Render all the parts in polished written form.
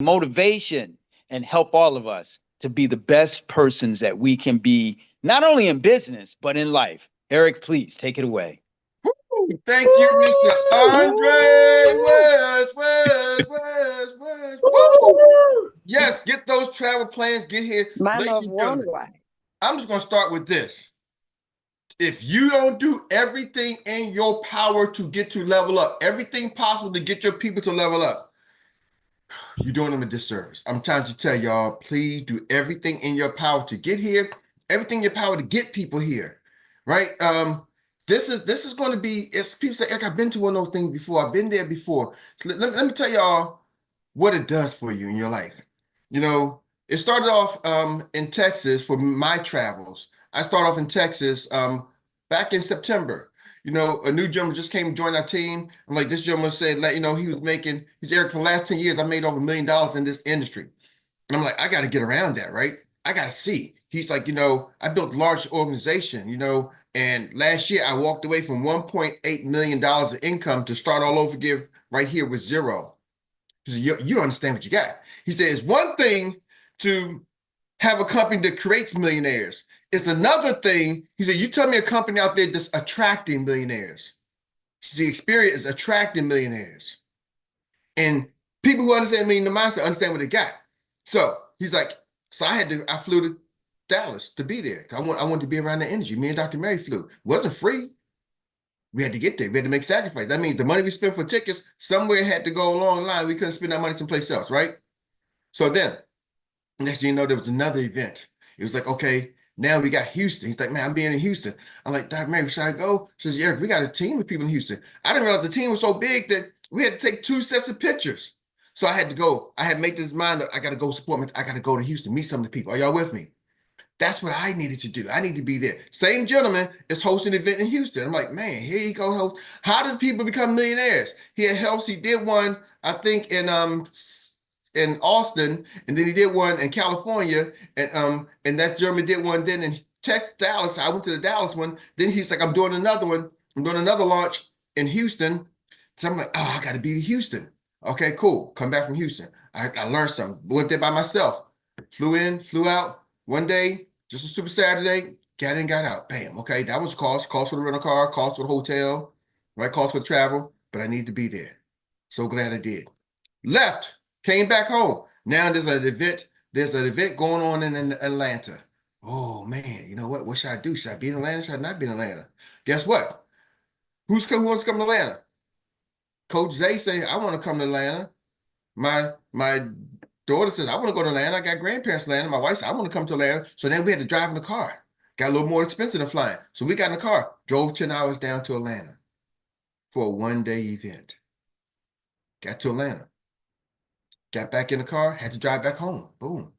motivation, and help all of us to be the best persons that we can be, not only in business, but in life. Erik, please take it away. Thank you, Mr. Andre West. Woo! Yes, get those travel plans. Get here, Man ladies of and one gentlemen. way. I'm just going to start with this. If you don't do everything in your power to get to level up, everything possible to get your people to level up, you're doing them a disservice. I'm trying to tell y'all, please do everything in your power to get here, everything in your power to get people here, right? This is going to be, it's people say, Erik, I've been to one of those things before. I've been there before. So let me tell y'all what it does for you in your life. You know, it started off in Texas for my travels. I started off in Texas back in September. You know, a new gentleman just came to join our team. I'm like, this gentleman said, you know, he's Erik, for the last 10 years, I made over $1 million in this industry. And I'm like, I got to get around that, right? I got to see. He's like, you know, I built a large organization, you know, and last year I walked away from $1.8 million of income to start all over again right here with zero. He said, you don't understand what you got. He said, it's one thing to have a company that creates millionaires. It's another thing. He said, you tell me a company out there that's attracting millionaires. The experience is attracting millionaires. And people who understand me in the mindset understand what they got. So he's like, so I flew to Dallas to be there. I wanted to be around the energy. Me and Dr. Mary flew. It wasn't free. We had to get there. We had to make sacrifice. That means the money we spent for tickets, somewhere had to go along the line. We couldn't spend that money someplace else, right? So then, next thing you know, there was another event. It was like, okay, now we got Houston. He's like, man, I'm being in Houston. I'm like, Dr. Mary, should I go? She says, Erik, we got a team of people in Houston. I didn't realize the team was so big that we had to take 2 sets of pictures. So I had to go. I had made this mind that I got to go support me. I got to go to Houston, meet some of the people. Are y'all with me? That's what I needed to do. I need to be there. Same gentleman is hosting an event in Houston. I'm like, man, here you go, host. How do people become millionaires? He had helps. He did one, I think, in Austin, and then he did one in California, and that gentleman did one then in Texas, Dallas. I went to the Dallas one. Then he's like, I'm doing another one. I'm doing another launch in Houston. So I'm like, oh, I got to be to Houston. Okay, cool. Come back from Houston. I learned something. Went there by myself. Flew in, flew out. One day, just a super Saturday, got in, got out. Bam. Okay, that was cost for the rental car, cost for the hotel, right? Cost for the travel, but I need to be there. So glad I did. Left, came back home. Now there's an event. There's an event going on in Atlanta. Oh man, you know what? What should I do? Should I be in Atlanta? Should I not be in Atlanta? Guess what? Who wants to come to Atlanta? Coach Zay say, I want to come to Atlanta. My daughter says, I want to go to Atlanta. I got grandparents in Atlanta. My wife said, I want to come to Atlanta. So then we had to drive in the car. Got a little more expensive than flying. So we got in the car, drove 10 hours down to Atlanta for a one-day event. Got to Atlanta. Got back in the car, had to drive back home. Boom.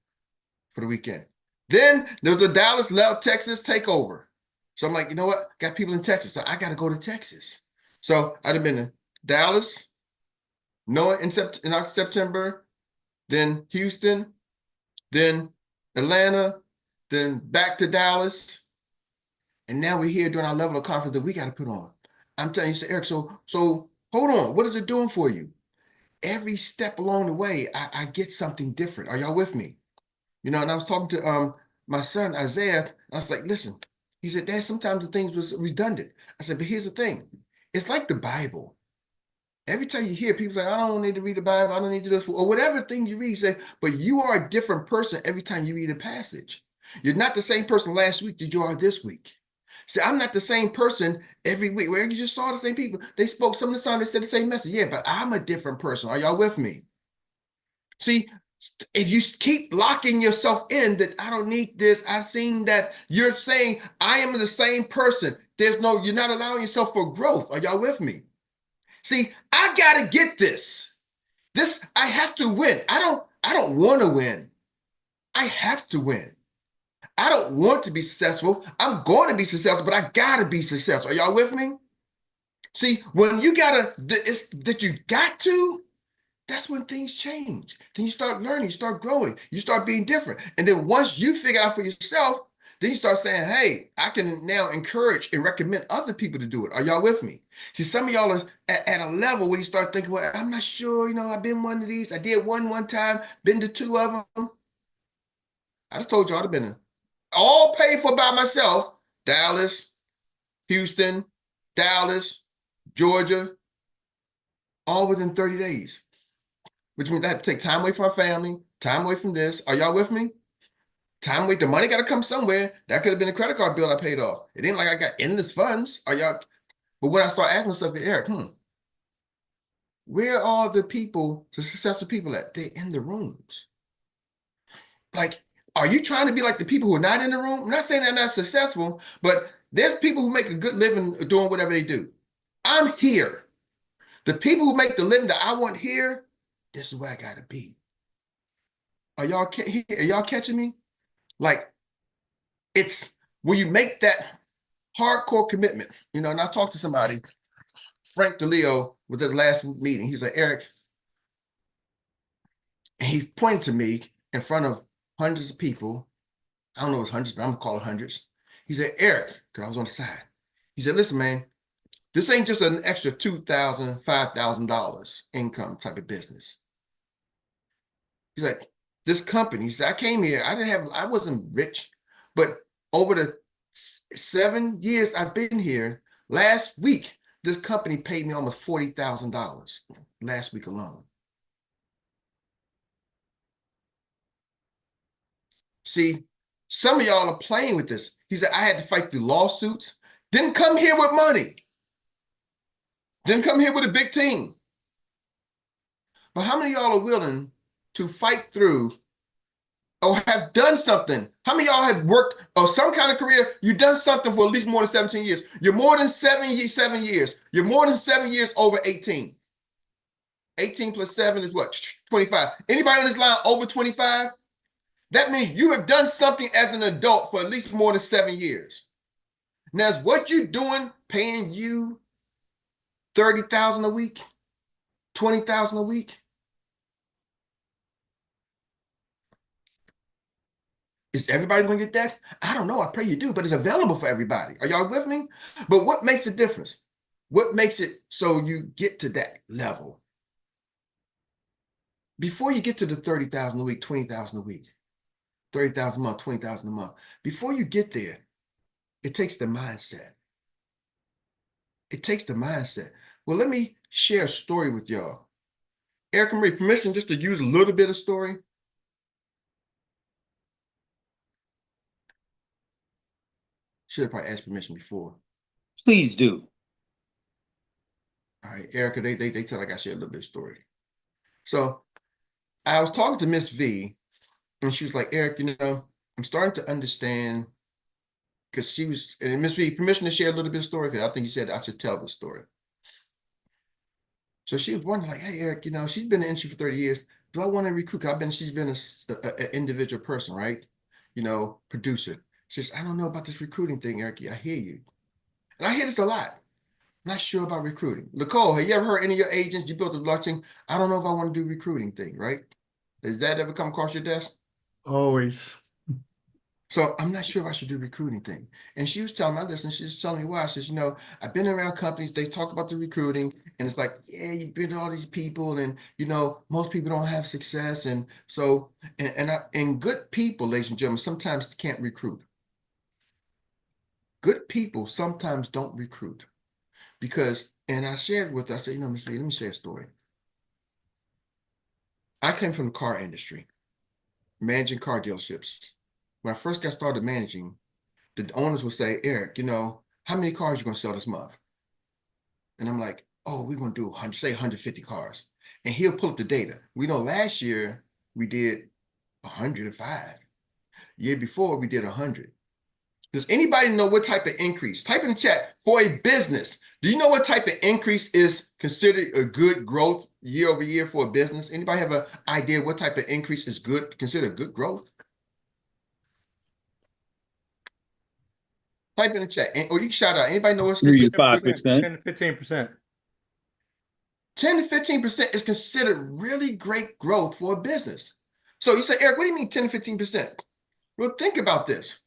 For the weekend. Then there was a Dallas, Texas takeover. So I'm like, you know what? Got people in Texas. So I got to go to Texas. So I'd have been in Dallas, in September, then Houston, then Atlanta, then back to Dallas. And now we're here doing our level of conference that we got to put on. I'm telling you, so Erik, so hold on. What is it doing for you? Every step along the way, I get something different. Are y'all with me? You know, and I was talking to my son, Isaiah, and I was like, listen, he said, Dad, sometimes the things was redundant. I said, but here's the thing. It's like the Bible. Every time you hear people say, I don't need to read the Bible, I don't need to do this, or whatever thing you read, say, but you are a different person every time you read a passage. You're not the same person last week that you are this week. See, I'm not the same person every week. Where you just saw the same people. They spoke some of the time, they said the same message. Yeah, but I'm a different person. Are y'all with me? See, if you keep locking yourself in that I don't need this, I've seen that you're saying I am the same person. You're not allowing yourself for growth. Are y'all with me? See, I gotta get this. I have to win. I don't want to win. I have to win. I don't want to be successful. I'm going to be successful, but I gotta be successful. Are y'all with me? See, when you that you got to, that's when things change. Then you start learning, you start growing, you start being different. And then once you figure out for yourself, Then you start saying, hey, I can now encourage and recommend other people to do it. Are y'all with me? See, some of y'all are at a level where you start thinking, well, I'm not sure, I've been one of these. I did one time, been to two of them. I just told y'all I've been all paid for by myself. Dallas, Houston, Dallas, Georgia, all within 30 days, which means I have to take time away from my family, time away from this. Are y'all with me? Time away. The money got to come somewhere. That could have been a credit card bill I paid off. It ain't like I got endless funds. Are y'all? But when I start asking myself, Eric, where are the people, the successful people at? They're in the rooms. Like, are you trying to be like the people who are not in the room? I'm not saying they're not successful, but there's people who make a good living doing whatever they do. I'm here. The people who make the living that I want here, this is where I gotta be. Are y'all catching me? Like, it's when you make that hardcore commitment, and I talked to somebody, Frank DeLeo, with his last meeting. He's like, Eric, and he pointed to me in front of hundreds of people. I don't know if it's hundreds, but I'm gonna call it hundreds. He said, Eric, because I was on the side. He said, listen, man, this ain't just an extra $2,000, $5,000 income type of business. He's like, this company, he said, I came here, I wasn't rich, but over the 7 years I've been here, last week, this company paid me almost $40,000 last week alone. See, some of y'all are playing with this. He said, I had to fight through lawsuits. Didn't come here with money. Didn't come here with a big team. But how many of y'all are willing to fight through or have done something? How many of y'all have worked or some kind of career? You've done something for at least more than 17 years. You're more than 7 years. You're more than 7 years over 18. 18 plus 7 is what? 25. Anybody on this line over 25? That means you have done something as an adult for at least more than 7 years. Now, is what you're doing paying you $30,000 a week, $20,000 a week? Is everybody going to get that? I don't know. I pray you do, but it's available for everybody. Are y'all with me? But what makes a difference? What makes it so you get to that level? Before you get to the 30,000 a week, 20,000 a week, 30,000 a month, 20,000 a month, before you get there, it takes the mindset. It takes the mindset. Well, let me share a story with y'all. Eric and Marie, permission just to use a little bit of story? Should have probably asked permission before. Please do. All right, Erica, they tell like I share a little bit of story. So I was talking to Miss V, and she was like, Eric, I'm starting to understand, because she was, and Miss V, permission to share a little bit of story, because I think you said I should tell the story. So she was wondering, like, hey, Eric, she's been in the industry for 30 years. Do I want to recruit? She's been an individual person, right? Producer. She says, I don't know about this recruiting thing, Eric. I hear you. And I hear this a lot. I'm not sure about recruiting. Nicole, have you ever heard any of your agents, you built a blockchain? I don't know if I want to do recruiting thing, right? Does that ever come across your desk? Always. So I'm not sure if I should do recruiting thing. And she was telling my listeners, she was telling me why. She says, I've been around companies, they talk about the recruiting, and it's like, yeah, you've been to all these people, and most people don't have success. And so, and good people, ladies and gentlemen, sometimes can't recruit. Good people sometimes don't recruit because, and I shared with her, I said, Ms. B, let me share a story. I came from the car industry, managing car dealerships. When I first got started managing, the owners would say, Eric, how many cars are you going to sell this month? And I'm like, oh, we're going to do 150 cars. And he'll pull up the data. We know last year we did 105. Year before we did 100. Does anybody know what type of increase? Type in the chat for a business. Do you know what type of increase is considered a good growth year over year for a business? Anybody have an idea what type of increase is considered good growth? Type in the chat, or you can shout out. Anybody know what's 3 to considered 5%. 10 to 15%. 10 to 15% is considered really great growth for a business. So you say, Eric, what do you mean 10 to 15%? Well, think about this.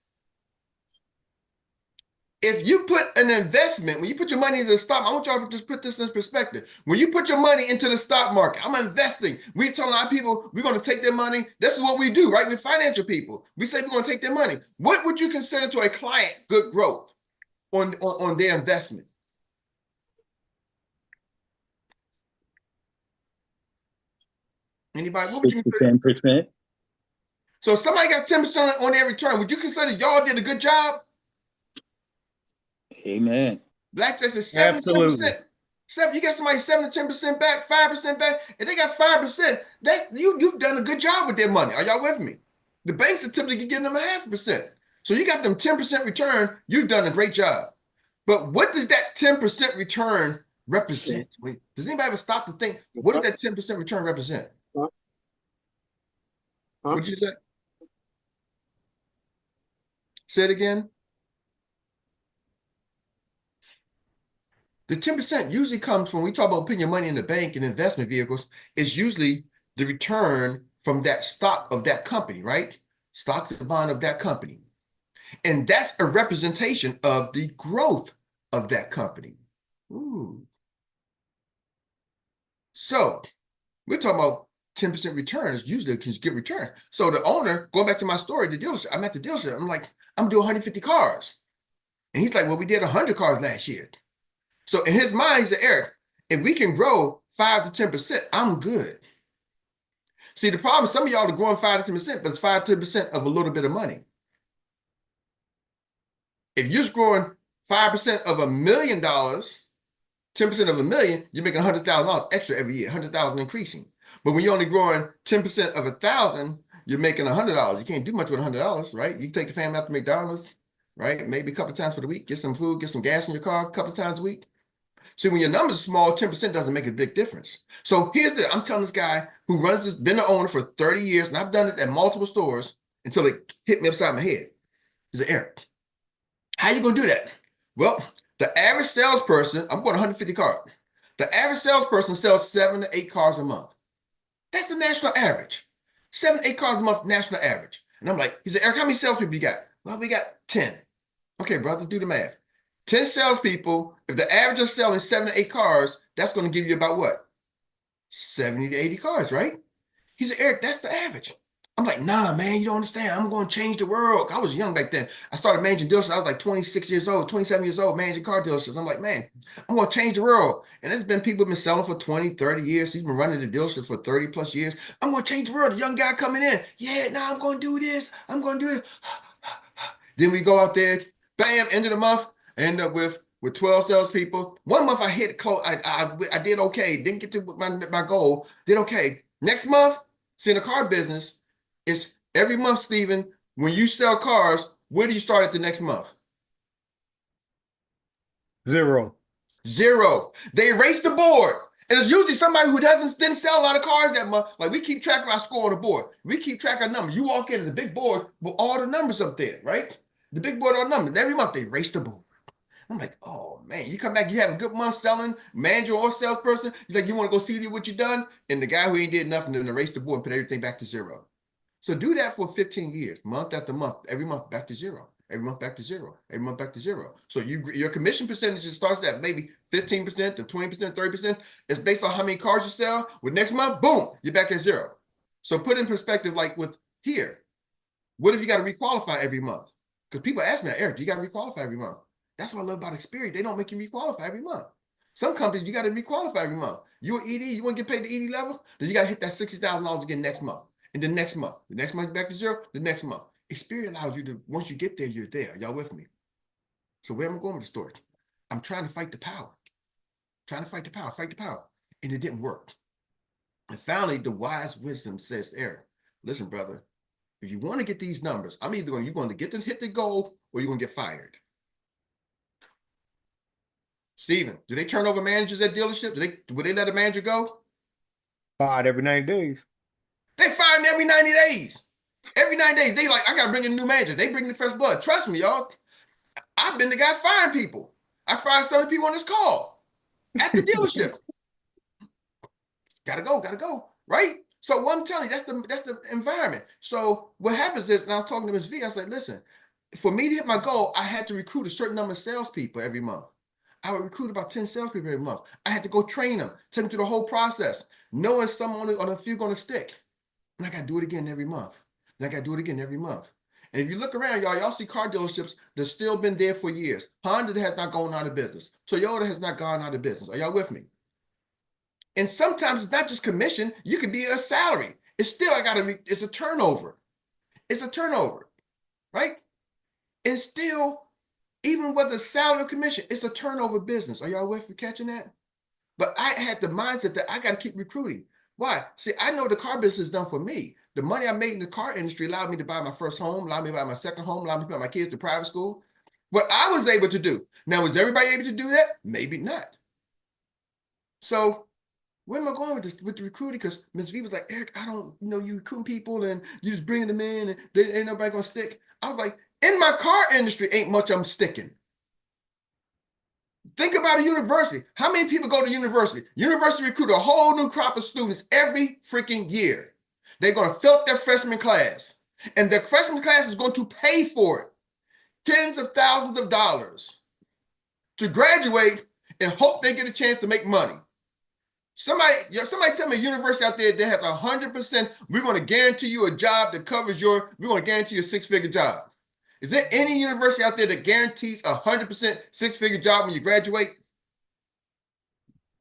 If you put an investment, when you put your money into the stock, I want y'all to just put this in perspective. When you put your money into the stock market, I'm investing. We tell a lot of people we're going to take their money. This is what we do, right? We're financial people. We say we're going to take their money. What would you consider to a client good growth on their investment? Anybody? What would you 6 to consider? 10%. So if somebody got 10% on their return, would you consider y'all did a good job? Amen. Blackjack says 7 to Absolutely. 10%. You got somebody 7 to 10% back, 5% back. If they got 5%, you've done a good job with their money. Are y'all with me? The banks are typically giving them a 0.5%. So you got them 10% return, you've done a great job. But what does that 10% return represent? Does anybody ever stop to think, what does that 10% return represent? Huh? What did you say? Say it again. The 10% usually comes when we talk about putting your money in the bank and investment vehicles, it's usually the return from that stock of that company, right? Stocks and bond of that company. And that's a representation of the growth of that company. Ooh. So we're talking about 10% returns, usually because you get return. So the owner, going back to my story, the dealership, I'm at the dealership, I'm like, I'm doing 150 cars. And he's like, well, we did 100 cars last year. So in his mind, he said, Eric, if we can grow 5 to 10%, I'm good. See, the problem is some of y'all are growing 5 to 10%, but it's 5 to 10% of a little bit of money. If you're just growing 5% of $1 million, 10% of $1 million, you're making $100,000 extra every year, 100,000 increasing. But when you're only growing 10% of 1,000, you're making $100. You can't do much with $100, right? You can take the family out to McDonald's, right? Maybe a couple of times for the week, get some food, get some gas in your car a couple of times a week. See, when your numbers are small, 10% doesn't make a big difference. So I'm telling this guy who runs this, been the owner for 30 years, and I've done it at multiple stores until it hit me upside my head. He said, Eric, how you gonna do that? Well, the average salesperson, I'm going 150 cars. The average salesperson sells 7 to 8 cars a month. That's the national average. 7 to 8 cars a month, national average. And I'm like, he said, Eric, how many salespeople you got? Well, we got 10. Okay, brother, do the math. 10 salespeople, if the average is selling 7 to 8 cars, that's going to give you about what? 70 to 80 cars, right? He said, Eric, that's the average. I'm like, nah, man, you don't understand. I'm going to change the world. I was young back then. I started managing dealerships. I was like 26 years old, 27 years old, managing car dealerships. I'm like, man, I'm going to change the world. And there's been people who've been selling for 20, 30 years. He's been running the dealership for 30 plus years. I'm going to change the world. A young guy coming in. Yeah, now I'm going to do this. I'm going to do it. Then we go out there, bam, end of the month, I end up with 12 salespeople. 1 month I hit close. I did okay. Didn't get to my goal. Did okay. Next month, see in the car business, it's every month, Stephen, when you sell cars, where do you start at the next month? 0. 0. They erase the board. And it's usually somebody who didn't sell a lot of cars that month. Like we keep track of our score on the board. We keep track of numbers. You walk in, there's a big board with all the numbers up there, right? The big board on numbers. Every month they erase the board. I'm like, oh man, you come back, you have a good month selling, manager or salesperson. You're like, you want to go see what you done? And the guy who ain't did nothing then erase the board and put everything back to 0. So do that for 15 years, month after month, every month back to 0, every month back to 0, every month back to 0. So your commission percentage starts at maybe 15% to 20%, 30%. It's based on how many cars you sell. With next month, boom, you're back at 0. So put in perspective, like with here, what if you got to requalify every month? Because people ask me, Eric, you got to requalify every month. That's what I love about Experian. They don't make you requalify every month. Some companies, you got to requalify every month. You're an ED, you want to get paid the ED level, then you got to hit that $60,000 again next month. And the next month, back to 0, the next month. Experian allows you to, once you get there, you're there. Y'all with me? So where am I going with the story? I'm trying to fight the power. Fight the power. And it didn't work. And finally, the wise wisdom says, Eric, listen, brother, if you want to get these numbers, you're going to hit the goal or you're going to get fired. Steven, do they turn over managers at dealerships? Would they let a manager go? Fired every 90 days. They fire him every 90 days. Every 90 days, they like, I got to bring in a new manager. They bring the fresh blood. Trust me, y'all. I've been the guy firing people. I fired some of the people on this call at the dealership. Gotta go, right? So what I'm telling you, that's the environment. So what happens is, and I was talking to Ms. V, I said, listen, for me to hit my goal, I had to recruit a certain number of salespeople every month. I would recruit about 10 salespeople every month. I had to go train them, take them through the whole process, knowing someone on a few going to stick. And I got to do it again every month. And I got to do it again every month. And if you look around, y'all see car dealerships that's still been there for years. Honda has not gone out of business. Toyota has not gone out of business. Are y'all with me? And sometimes it's not just commission. You can be a salary. It's still, it's a turnover. It's a turnover, right? And still, even with the salary or commission, it's a turnover business. Are y'all with me catching that? But I had the mindset that I got to keep recruiting. Why? See, I know the car business is done for me. The money I made in the car industry allowed me to buy my first home, allowed me to buy my second home, allowed me to put my kids to private school. What I was able to do. Now, was everybody able to do that? Maybe not. So where am I going with this, with the recruiting? Because Ms. V was like, Eric, I don't, you recruiting people and you just bringing them in and they ain't nobody gonna stick. I was like, in my car industry, ain't much I'm sticking. Think about a university. How many people go to university? University recruit a whole new crop of students every freaking year. They're going to fill up their freshman class. And their freshman class is going to pay for it. Tens of thousands of dollars to graduate and hope they get a chance to make money. Somebody tell me a university out there that has 100%, we're going to guarantee you a job that covers we're going to guarantee you a six-figure job. Is there any university out there that guarantees 100% six-figure job when you graduate?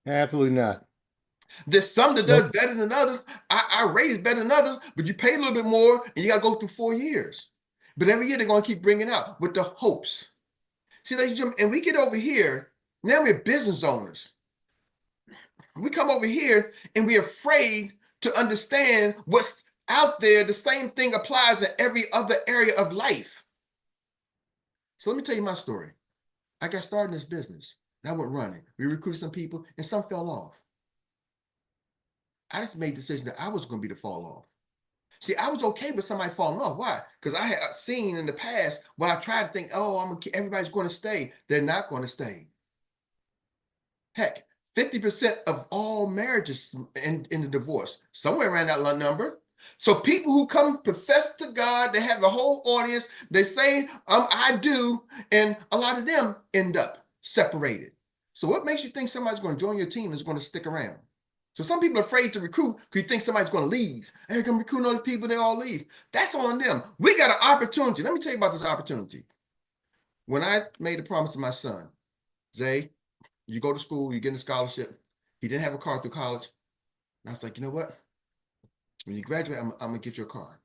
Absolutely not. There's some that does better than others. Our rate is better than others, but you pay a little bit more and you got to go through 4 years. But every year they're going to keep bringing out with the hopes. See, ladies and gentlemen, and we get over here, now we're business owners. We come over here and we're afraid to understand what's out there. The same thing applies in every other area of life. So let me tell you my story. I got started in this business and I went running. We recruited some people and some fell off. I just made the decision that I was going to be the fall off. See, I was okay with somebody falling off. Why? Because I had seen in the past when I tried to think, oh, everybody's going to stay. They're not going to stay. Heck, 50% of all marriages in the divorce, somewhere around that number. So people who come profess to God, they have the whole audience, they say, I do, and a lot of them end up separated. So what makes you think somebody's going to join your team and is going to stick around? So some people are afraid to recruit because you think somebody's going to leave. They're going to recruit other people, they all leave. That's on them. We got an opportunity. Let me tell you about this opportunity. When I made a promise to my son, Zay, you go to school, you get a scholarship. He didn't have a car through college. And I was like, you know what? When you graduate, I'm going to get you a car.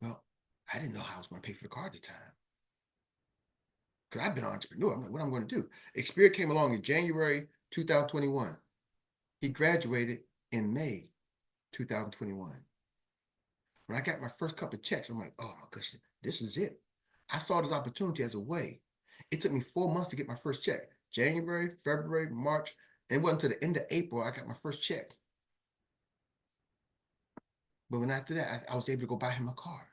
Well, I didn't know how I was going to pay for the car at the time. Because I've been an entrepreneur. I'm like, what am I going to do? Experience came along in January 2021. He graduated in May 2021. When I got my first couple of checks, I'm like, oh my goodness, this is it. I saw this opportunity as a way. It took me 4 months to get my first check. January, February, March, and it wasn't until the end of April I got my first check. But when after that, I was able to go buy him a car.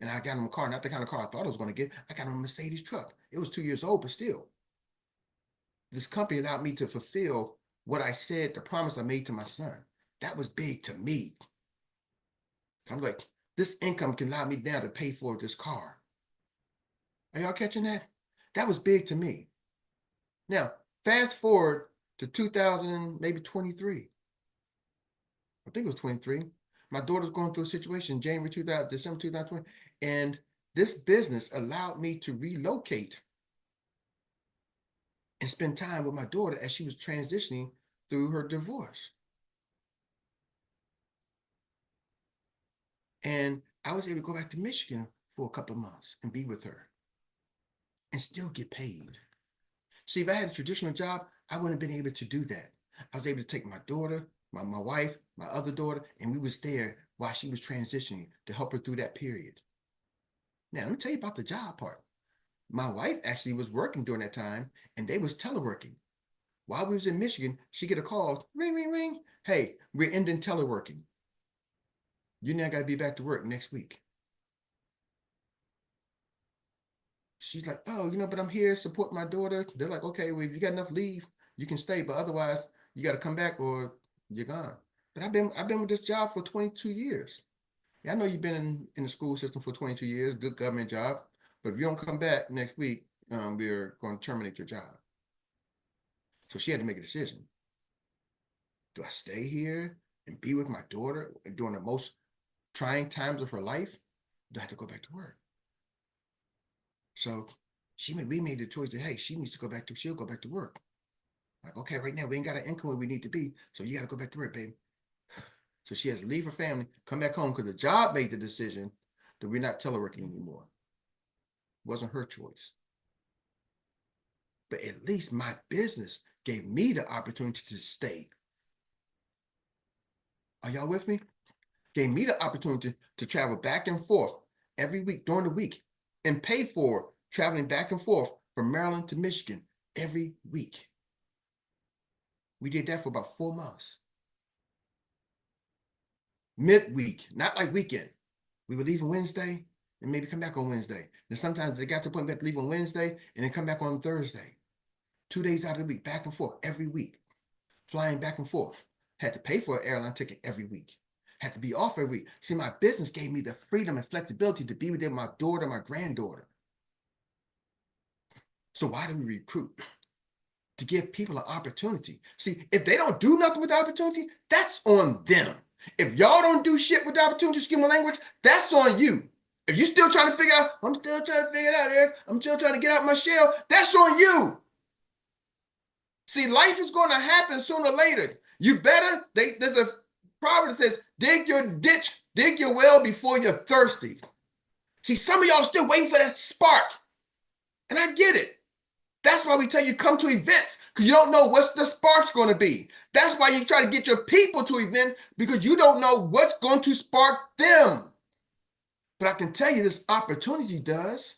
And I got him a car, not the kind of car I thought I was going to get. I got him a Mercedes truck. It was 2 years old, but still. This company allowed me to fulfill what I said, the promise I made to my son. That was big to me. I'm like, this income can allow me now to pay for this car. Are y'all catching that? That was big to me. Now, fast forward to 2000, maybe 23. I think it was 23. My daughter's going through a situation, December 2020, and this business allowed me to relocate and spend time with my daughter as she was transitioning through her divorce. And I was able to go back to Michigan for a couple of months and be with her and still get paid. See, if I had a traditional job, I wouldn't have been able to do that. I was able to take my daughter, my wife, my other daughter, and we was there while she was transitioning to help her through that period. Now, let me tell you about the job part. My wife actually was working during that time, and they was teleworking. While we was in Michigan, she get a call, ring, ring, ring. Hey, we're ending teleworking. You now got to be back to work next week. She's like, oh, but I'm here, support my daughter. They're like, okay, well, if you got enough leave, you can stay, but otherwise you got to come back or you're gone. But I've been with this job for 22 years. Yeah, I know you've been in the school system for 22 years, good government job, but if you don't come back next week, we're going to terminate your job. So she had to make a decision. Do I stay here and be with my daughter during the most trying times of her life? Do I have to go back to work? So we made the choice that, hey, she'll go back to work. Like, okay, right now we ain't got an income where we need to be, so you got to go back to work, baby. So she has to leave her family, come back home, because the job made the decision that we're not teleworking anymore. It wasn't her choice. But at least my business gave me the opportunity to stay. Are y'all with me? Gave me the opportunity to travel back and forth every week during the week and pay for traveling back and forth from Maryland to Michigan every week. We did that for about 4 months. Midweek, not like weekend. We would leave on Wednesday and maybe come back on Wednesday. Then sometimes they got to the point we had to leave on Wednesday and then come back on Thursday. 2 days out of the week, back and forth every week, flying back and forth. Had to pay for an airline ticket every week. Had to be off every week. See, my business gave me the freedom and flexibility to be with my daughter, my granddaughter. So why do we recruit? To give people an opportunity. See, if they don't do nothing with the opportunity, that's on them. If y'all don't do shit with the opportunity, excuse my language, that's on you. If you're still trying to figure out, I'm still trying to figure it out, Eric. I'm still trying to get out my shell. That's on you. See, life is going to happen sooner or later. You better, there's a proverb that says, dig your ditch, dig your well before you're thirsty. See, some of y'all are still waiting for that spark. And I get it. That's why we tell you come to events, because you don't know what's the spark's going to be. That's why you try to get your people to events, because you don't know what's going to spark them. But I can tell you this opportunity does.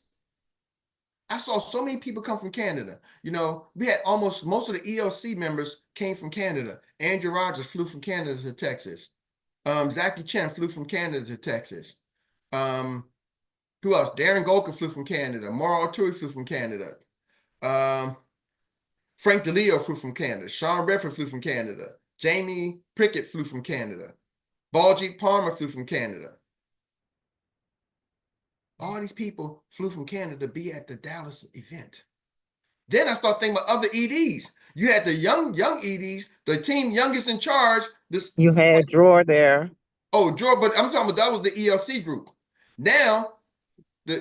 I saw so many people come from Canada. You know, we had most of the ELC members came from Canada. Andrew Rogers flew from Canada to Texas. Zachy Chen flew from Canada to Texas. Who else? Darren Golka flew from Canada. Mauro Arturi flew from Canada. Frank DeLeo flew from Canada. Sean Redford flew from Canada. Jamie Prickett flew from Canada. Baljeet Palmer flew from Canada. All these people flew from Canada to be at the Dallas event. Then I start thinking about other EDs. You had the young EDs, the team youngest in charge. You had Drawer there. Oh, Drawer, but I'm talking about that was the ELC group. Now you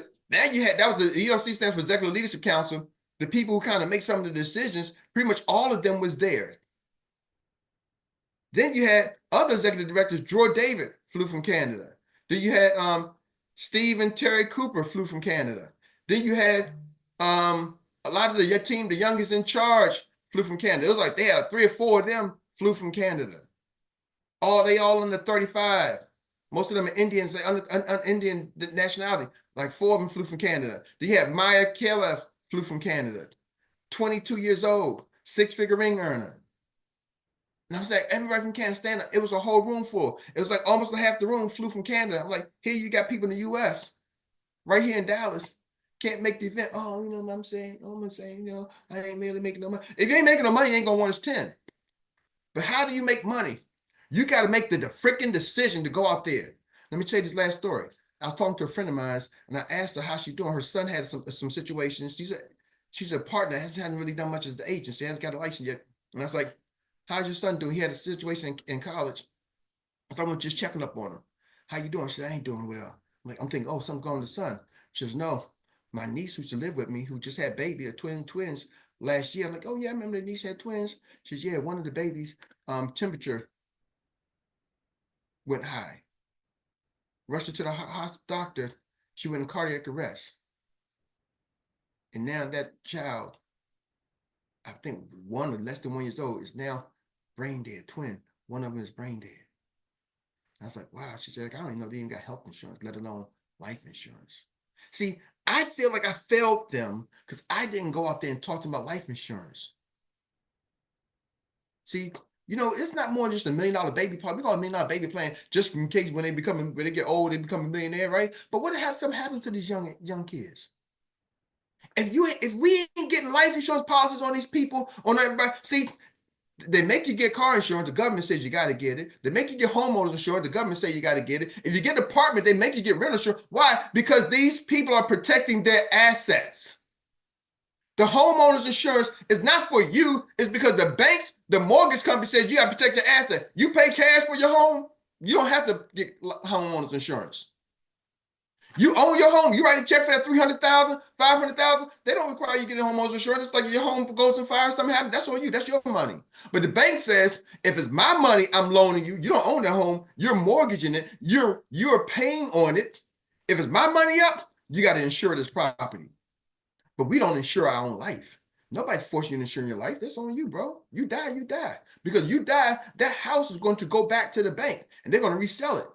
had, that was the ELC stands for Executive Leadership Council. The people who kind of make some of the decisions, pretty much all of them was there. Then you had other executive directors. Drawer David flew from Canada. Then you had Steve and Terry Cooper flew from Canada. Then you had a lot of your team, the youngest in charge, flew from Canada. It was like they had 3 or 4 of them flew from Canada. They all under 35. Most of them are Indians, Indian nationality. Like 4 of them flew from Canada. Then you had Maya Kalev flew from Canada. 22 years old, 6-figure ring earner. And I was like, everybody from Canada stand up. It was a whole room full. It was like almost half the room flew from Canada. I'm like, here you got people in the US, right here in Dallas, can't make the event. Oh, you know what I'm saying? You know, I ain't really making no money. If you ain't making no money, you ain't gonna want us 10. But how do you make money? You got to make the freaking decision to go out there. Let me tell you this last story. I was talking to a friend of mine, and I asked her how she's doing. Her son had some situations. She's a partner, hasn't really done much as the agency, hasn't got a license yet. And I was like, how's your son doing? He had a situation in college. So I'm just checking up on him. How you doing? She said, I ain't doing well. I'm thinking, oh, something's going on with the son. She says, no, my niece who used to live with me, who just had baby, twins last year. I'm like, oh yeah, I remember the niece had twins. She says, yeah, one of the babies' temperature went high. Rushed her to the doctor. She went in cardiac arrest. And now that child, I think one or less than 1 year old, is now brain dead, twin. One of them is brain dead. I was like, wow. She said, I don't even know they even got health insurance, let alone life insurance. See, I feel like I failed them because I didn't go out there and talk to them about life insurance. See, you know, it's not more just $1 million baby plan. We call it $1 million baby plan just in case when they get old, they become a millionaire, right? But what if something happens to these young kids? If we ain't getting life insurance policies on these people, on everybody, see, They make you get car insurance. The government says you got to get it. They make you get homeowners insurance. The government says you got to get it. If you get an apartment, they make you get rental insurance. Why? Because these people are protecting their assets. The homeowners insurance is not for you. It's because the bank, the mortgage company says you got to protect your asset. You pay cash for your home. You don't have to get homeowners insurance. You own your home. You write a check for that $300,000, $500,000. They don't require you getting homeowners insurance. It's like if your home goes in fire, something happens. That's on you. That's your money. But the bank says, if it's my money I'm loaning you, you don't own that home. You're mortgaging it. You're paying on it. If it's my money up, you got to insure this property. But we don't insure our own life. Nobody's forcing you to insure your life. That's on you, bro. You die, you die. Because you die, that house is going to go back to the bank and they're going to resell it.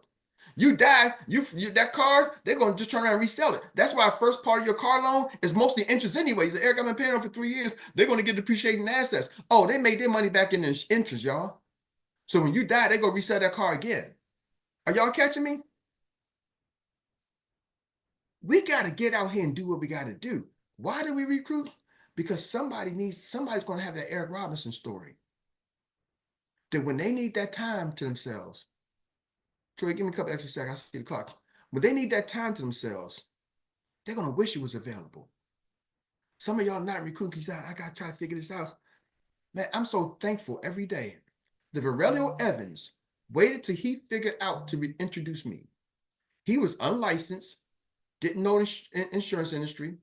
You die, you that car, they're going to just turn around and resell it. That's why first part of your car loan is mostly interest anyways. Eric, I've been paying them for 3 years. They're going to get depreciating assets. Oh, they made their money back in interest, y'all. So when you die, they're going to resell that car again. Are y'all catching me? We got to get out here and do what we got to do. Why do we recruit? Because somebody's going to have that Eric Robinson story. That when they need that time to themselves, Troy, give me a couple extra seconds. I see the clock. When they need that time to themselves, they're going to wish it was available. Some of y'all not recruiting because I got to try to figure this out. Man, I'm so thankful every day that Aurelio Evans waited till he figured out to introduce me. He was unlicensed, didn't know the insurance industry,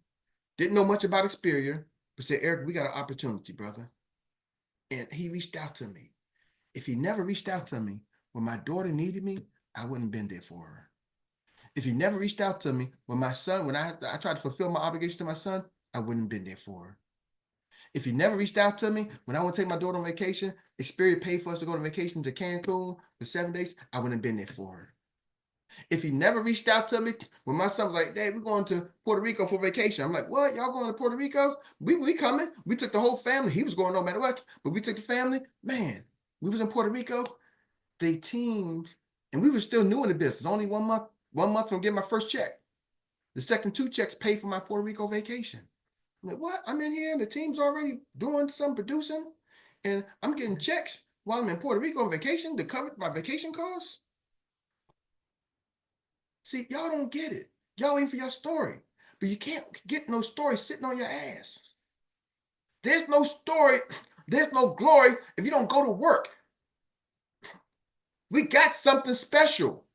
didn't know much about Experior, but said, Eric, we got an opportunity, brother. And he reached out to me. If he never reached out to me, when my daughter needed me, I wouldn't have been there for her. If he never reached out to me, when I tried to fulfill my obligation to my son, I wouldn't have been there for her. If he never reached out to me, when I want to take my daughter on vacation, Experior paid for us to go on vacation to Cancun for 7 days, I wouldn't have been there for her. If he never reached out to me, when my son was like, Dad, we're going to Puerto Rico for vacation. I'm like, what? Y'all going to Puerto Rico? We coming. We took the whole family. He was going no matter what, but we took the family. Man, we was in Puerto Rico. They teamed, and we were still new in the business. Only 1 month from getting my first check. The second 2 checks paid for my Puerto Rico vacation. I'm like, what? I'm in here and the team's already doing some producing, and I'm getting checks while I'm in Puerto Rico on vacation to cover my vacation costs? See, y'all don't get it. Y'all waiting for your story, but you can't get no story sitting on your ass. There's no story, there's no glory if you don't go to work. We got something special.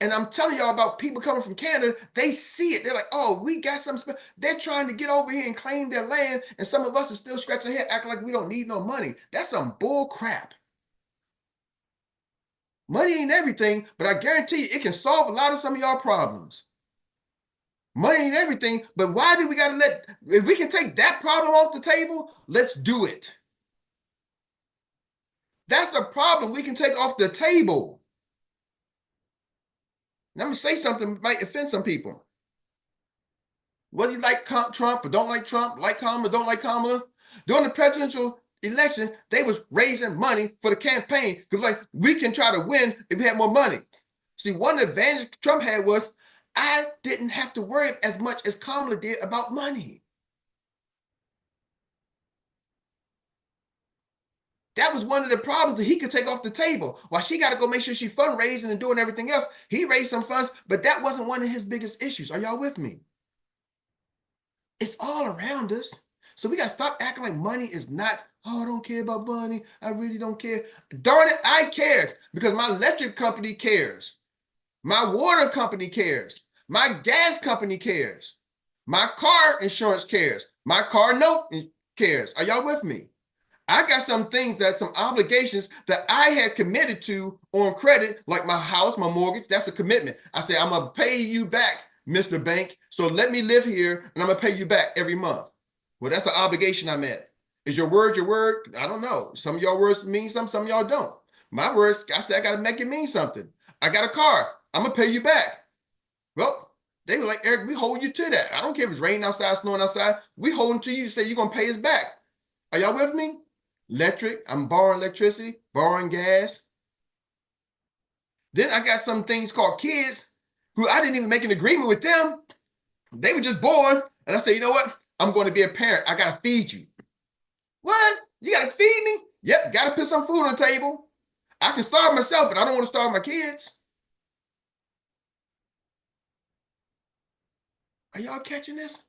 And I'm telling y'all about people coming from Canada, they see it. They're like, oh, we got something special. They're trying to get over here and claim their land, and some of us are still scratching our head, acting like we don't need no money. That's some bull crap. Money ain't everything, but I guarantee you it can solve a lot of some of y'all problems. Money ain't everything, but why do we got to if we can take that problem off the table, let's do it. That's a problem we can take off the table. Now, I'm going to say something that might offend some people. Whether you like Trump or don't like Trump, like Kamala, don't like Kamala, during the presidential election, they was raising money for the campaign because like we can try to win if we had more money. See, one advantage Trump had was I didn't have to worry as much as Kamala did about money. That was one of the problems that he could take off the table. While she got to go make sure she's fundraising and doing everything else, he raised some funds, but that wasn't one of his biggest issues. Are y'all with me? It's all around us. So we got to stop acting like money is not, oh, I don't care about money. I really don't care. Darn it, I care because my electric company cares. My water company cares. My gas company cares. My car insurance cares. My car note cares. Are y'all with me? I got some things some obligations that I had committed to on credit, like my house, my mortgage. That's a commitment. I say, I'm going to pay you back, Mr. Bank. So let me live here and I'm going to pay you back every month. Well, that's an obligation I met. Is your word your word? I don't know. Some of y'all words mean something, some of y'all don't. My words, I said, I got to make it mean something. I got a car. I'm going to pay you back. Well, they were like, Eric, we hold you to that. I don't care if it's raining outside, snowing outside. We hold to you to say you're going to pay us back. Are y'all with me? Electric, I'm borrowing electricity, borrowing gas. Then I got some things called kids who I didn't even make an agreement with them. They were just born. And I said, you know what? I'm going to be a parent. I got to feed you. What? You got to feed me? Yep, got to put some food on the table. I can starve myself, but I don't want to starve my kids. Are y'all catching this?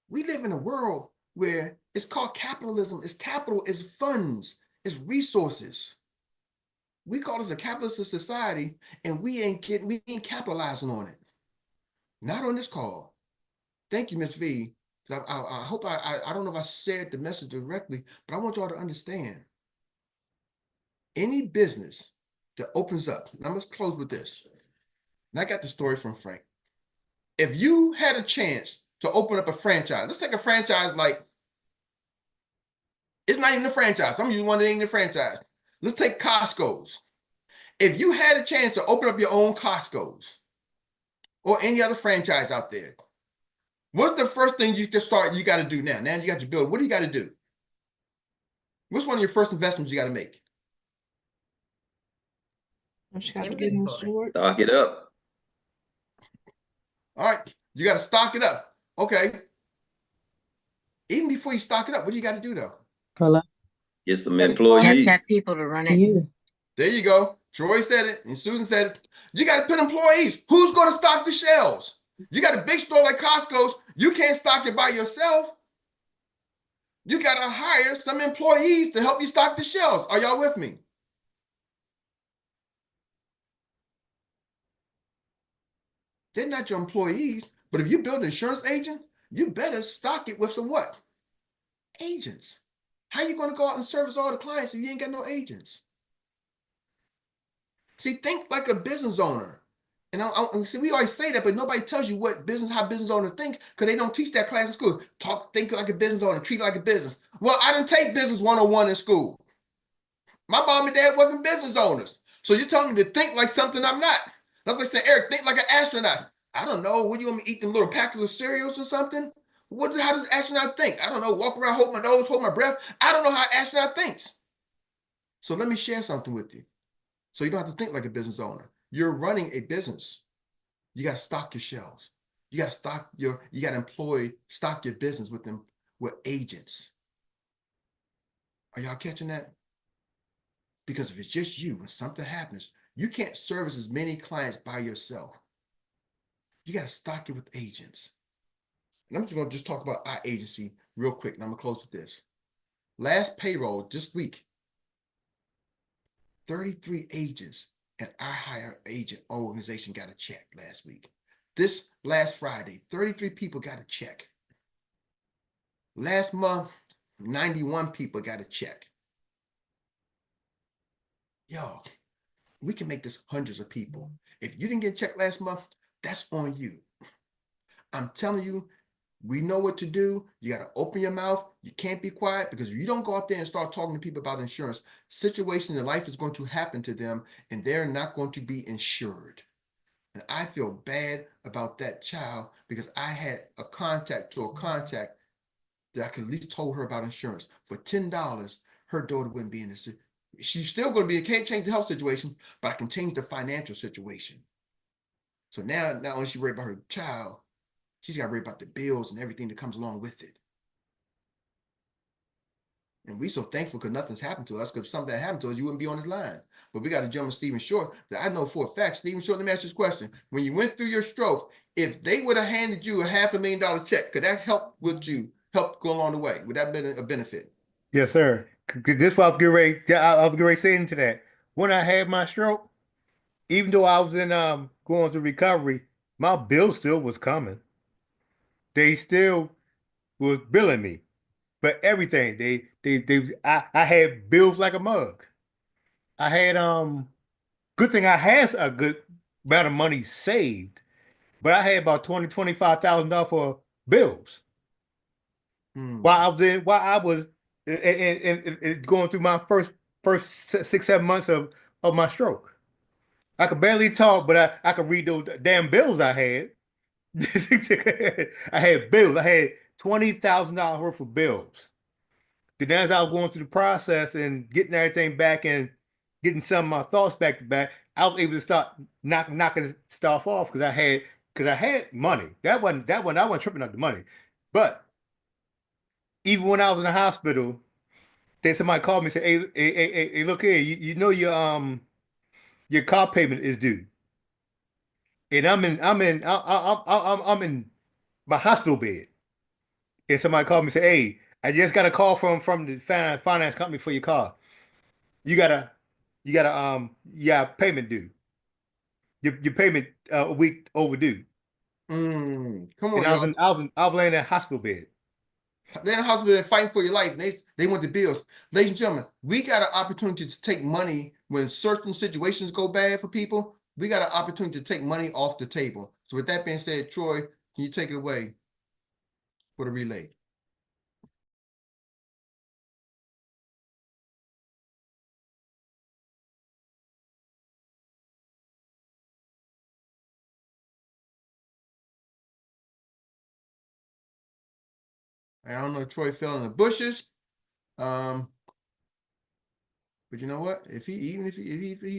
We live in a world where it's called capitalism. It's capital, it's funds, it's resources. We call this a capitalist society, and we ain't capitalizing on it. Not on this call. Thank you, Ms. V. I hope I don't know if I shared the message directly, but I want y'all to understand. Any business that opens up, now let's close with this. And I got the story from Frank. If you had a chance to open up a franchise, let's take a franchise like, it's not even a franchise. Some of you want to name the franchise. Let's take Costco's. If you had a chance to open up your own Costco's or any other franchise out there, what's the first thing you got to do now? Now you got your bill. What do you got to do? What's one of your first investments you got to make? You got to get insured. Stock it up. All right, you got to stock it up. Okay. Even before you stock it up, what do you got to do though? Hello. Get some You have to employees. have people to run it. You. There you go. Troy said it and Susan said it. You got to put employees. Who's going to stock the shelves? You got a big store like Costco's. You can't stock it by yourself. You got to hire some employees to help you stock the shelves. Are y'all with me? They're not your employees, but if you build an insurance agent, you better stock it with some what? Agents. How you going to go out and service all the clients if you ain't got no agents? See, think like a business owner. And see, we always say that, but nobody tells you how business owner thinks because they don't teach that class in school. Think like a business owner, treat like a business. Well, I didn't take business 101 in school. My mom and dad wasn't business owners. So you're telling me to think like something I'm not. That's like saying, Eric, think like an astronaut. I don't know. What do you want me to eat, them little packets of cereals or something? How does an astronaut think? I don't know. Walk around, hold my nose, hold my breath. I don't know how an astronaut thinks. So let me share something with you. So you don't have to think like a business owner. You're running a business. You got to stock your shelves. You got to stock your business with agents. Are y'all catching that? Because if it's just you and something happens, you can't service as many clients by yourself. You got to stock it with agents. And I'm just going to talk about our agency real quick, and I'm going to close with this. Last payroll this week, 33 agents and our hire agent organization got a check last week. This last Friday, 33 people got a check. Last month, 91 people got a check. Yo, we can make this hundreds of people. If you didn't get a check last month, that's on you. I'm telling you, we know what to do. You got to open your mouth. You can't be quiet because if you don't go out there and start talking to people about insurance, situations in life is going to happen to them and they're not going to be insured. And I feel bad about that child because I had a contact that I could at least told her about insurance. For $10, her daughter wouldn't be in this. She's still going to be, I can't change the health situation, but I can change the financial situation. So now not only she worried about her child, she's got to worry about the bills and everything that comes along with it. And we so thankful because nothing's happened to us, because if something happened to us, you wouldn't be on this line. But we got to jump on Stephen Short that I know for a fact. Stephen Short, let me ask you this question. When you went through your stroke, if they would have handed you a $500,000 check, could that help go along the way? Would that have been a benefit? Yes, sir. This what I'll get ready saying to that. When I had my stroke, even though I was in going through recovery, my bill still was coming. They still was billing me. But everything, I had bills like a mug. I had good thing I had a good amount of money saved, but I had about $25,000 for bills. While I was going through my first 6-7 months of my stroke. I could barely talk, but I could read those damn bills I had. I had bills. I had $20,000 worth of bills. Then as I was going through the process and getting everything back and getting some of my thoughts back to back, I was able to start knocking stuff off because I had money. I wasn't tripping out the money. But even when I was in the hospital, then somebody called me and said, hey, look here, you know your car payment is due. And I'm in my hospital bed. And somebody called me and said, hey, I just got a call from the finance company for your car. You got payment due. Your payment a week overdue. Come on, And y'all. I was laying in a hospital bed. They're in the hospital and fighting for your life. And they want the bills. Ladies and gentlemen, we got an opportunity to take money when certain situations go bad for people. We got an opportunity to take money off the table. So with that being said, Troy, can you take it away for the relay? I don't know if Troy fell in the bushes. But you know what? If he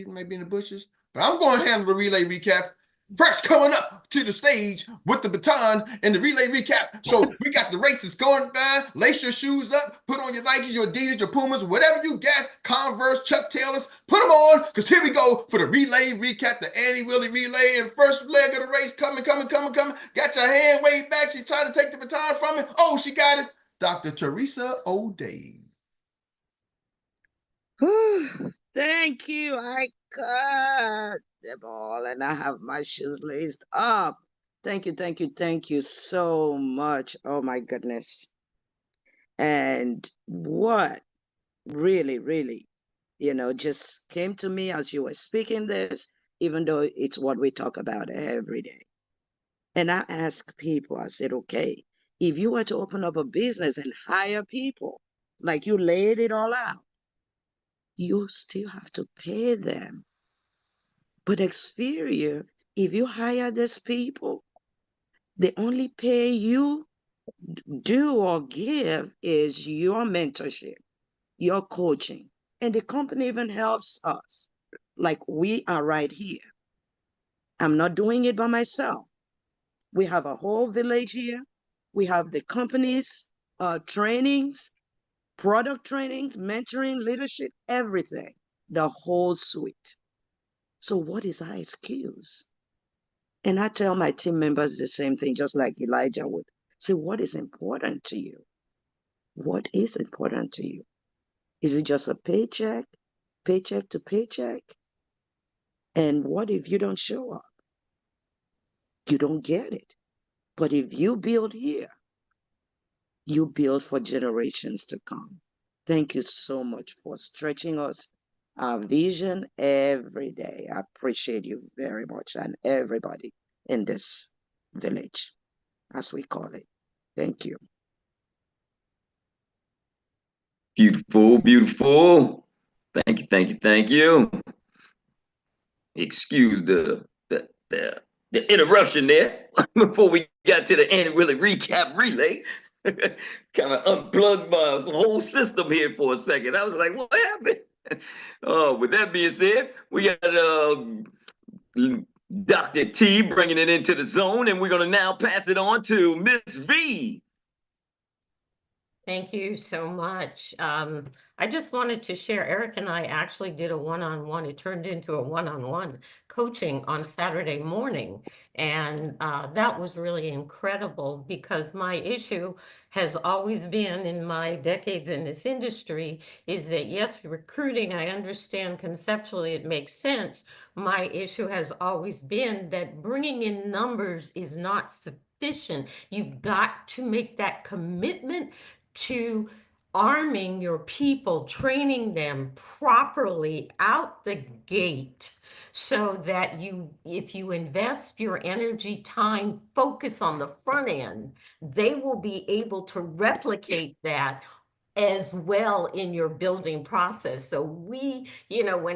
may be in the bushes, but I'm going to handle the relay recap. Fresh coming up to the stage with the baton and the relay recap. So we got the races going by. Lace your shoes up, put on your Nikes, your Adidas, your Pumas, whatever you got, Converse, Chuck Taylors, put them on, because here we go for the relay recap, the Annie Willie relay, and first leg of the race coming. Got your hand way back. She's trying to take the baton from me. Oh, she got it. Dr. Teresa O'Day. Thank you. I got them all and I have my shoes laced up. Thank you so much. Oh my goodness. And what really, just came to me as you were speaking this, even though it's what we talk about every day. And I ask people, I said, okay, if you were to open up a business and hire people, like you laid it all out, you still have to pay them. But Xperia, if you hire these people, they only pay you do or give is your mentorship, your coaching. And the company even helps us. Like we are right here. I'm not doing it by myself. We have a whole village here. We have the company's trainings, product trainings, mentoring, leadership, everything, the whole suite. So what is our excuse? And I tell my team members the same thing, just like Elijah would say, what is important to you? What is important to you? Is it just a paycheck to paycheck? And what if you don't show up? You don't get it. But if you build here, you build for generations to come. Thank you so much for stretching us our vision every day. I appreciate you very much and everybody in this village, as we call it. Thank you. Beautiful. Thank you. Excuse the interruption there before we got to the Annie Willie recap relay. Kind of unplugged my whole system here for a second. I was like, what happened? With that being said, we got Dr. T bringing it into the zone, and we're going to now pass it on to Miss V. Thank you so much. I just wanted to share, Eric and I actually did a one-on-one. It turned into a one-on-one coaching on Saturday morning. And that was really incredible because my issue has always been in my decades in this industry is that yes, recruiting, I understand conceptually it makes sense. My issue has always been that bringing in numbers is not sufficient. You've got to make that commitment to arming your people, training them properly out the gate so that if you invest your energy, time, focus on the front end, they will be able to replicate that as well in your building process. So when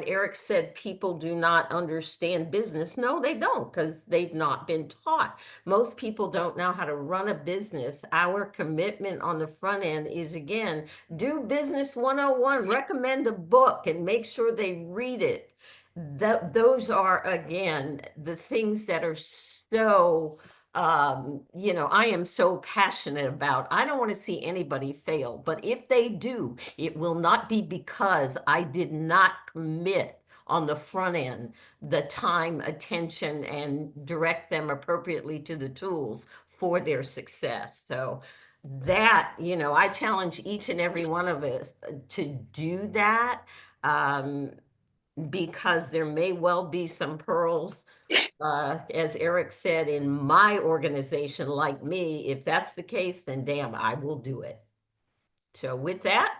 Eric said people do not understand business, no, they don't, because they've not been taught. Most people don't know how to run a business. Our commitment on the front end is, again, do business 101, recommend a book and make sure they read it. Those are, again, the things that are so you know, I am so passionate about. I don't want to see anybody fail, but if they do, it will not be because I did not commit on the front end the time, attention, and direct them appropriately to the tools for their success. So that, you know, I challenge each and every one of us to do that, because there may well be some pearls, as Erik said, in my organization like me. If that's the case, then damn, I will do it. So with that,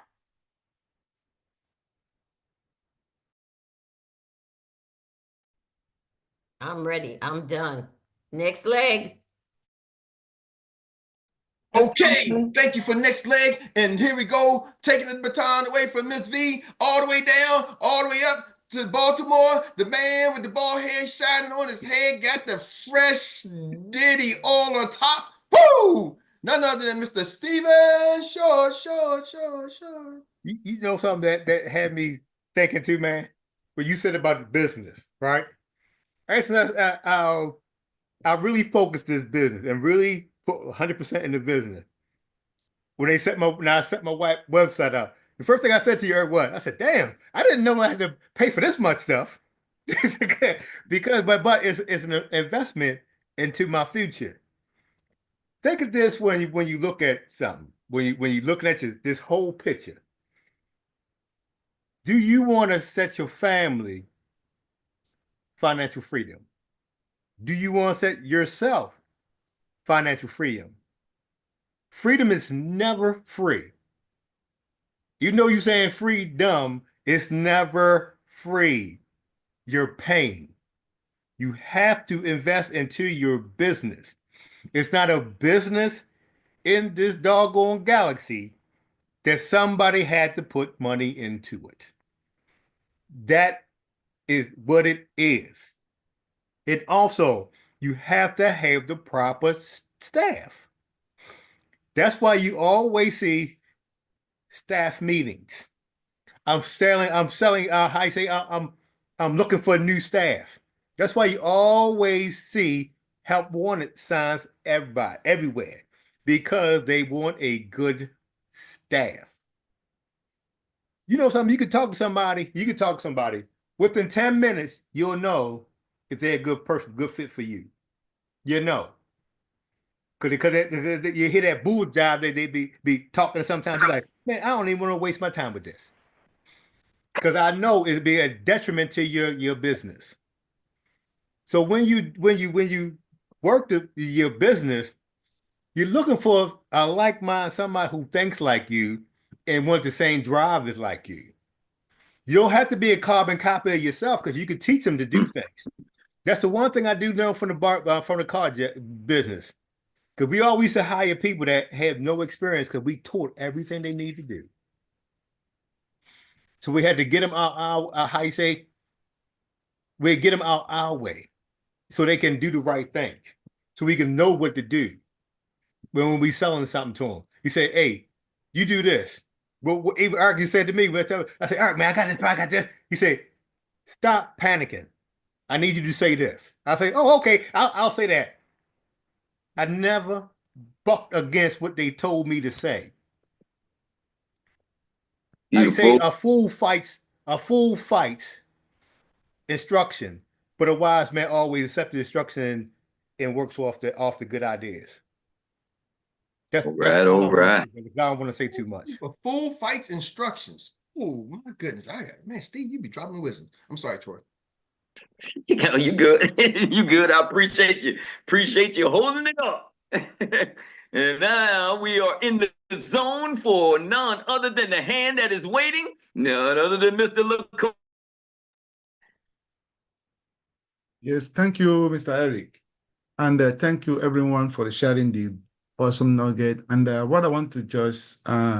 I'm ready. I'm done. Next leg. Okay, thank you for next leg. And here we go, taking the baton away from Miss V, all the way down, all the way up to Baltimore. The man with the bald head shining on his head got the fresh ditty all on top. Woo! None other than Mr. Steven Short. You know something that had me thinking too, man? When you said about the business, right? I really focused this business and really put 100% in the business. When I set my website up, the first thing I said to you, Eric, what? I said, damn, I didn't know I had to pay for this much stuff. Because but it's an investment into my future. Think of this when you look at something, when you're looking at this whole picture. Do you want to set your family financial freedom? Do you want to set yourself financial freedom? Freedom is never free. You know, you're saying freedom, it's never free. You're paying. You have to invest into your business. It's not a business in this doggone galaxy that somebody had to put money into it. That is what it is. And also, you have to have the proper staff. That's why you always see staff meetings. I'm selling, how you say, I'm looking for new staff. That's why you always see help wanted signs everywhere, because they want a good staff. You know something, you can talk to somebody. Within 10 minutes, you'll know if they're a good person, good fit for you. You know. Because you hear that bull job that they be talking sometimes, you're like, man, I don't even want to waste my time with this. Because I know it'd be a detriment to your business. So when you work your business, you're looking for a like mind, somebody who thinks like you and wants the same drive as like you. You don't have to be a carbon copy of yourself, because you can teach them to do things. That's the one thing I do know from the car business. Because we always used to hire people that have no experience, because we taught everything they need to do. So we had to get them out, how you say, we get them out our way so they can do the right thing. So we can know what to do when we selling something to them. You say, hey, you do this. Well, even Erik said to me, I said, Erik, man, I got this. He said, stop panicking. I need you to say this. I say, oh, okay, I'll say that. I never bucked against what they told me to say. I say a fool fights instruction, but a wise man always accepts the instruction and works off the good ideas. That's all right. I don't want to say too much. A fool fights instructions. Oh my goodness. Man, Steve, you be dropping wisdom. I'm sorry, Troy. You know, you good. You good. I appreciate you. Appreciate you holding it up. And now we are in the zone for none other than the hand that is waiting, none other than Mr. LeCour. Yes, thank you, Mr. Erik. And thank you, everyone, for sharing the awesome nugget. And what I want to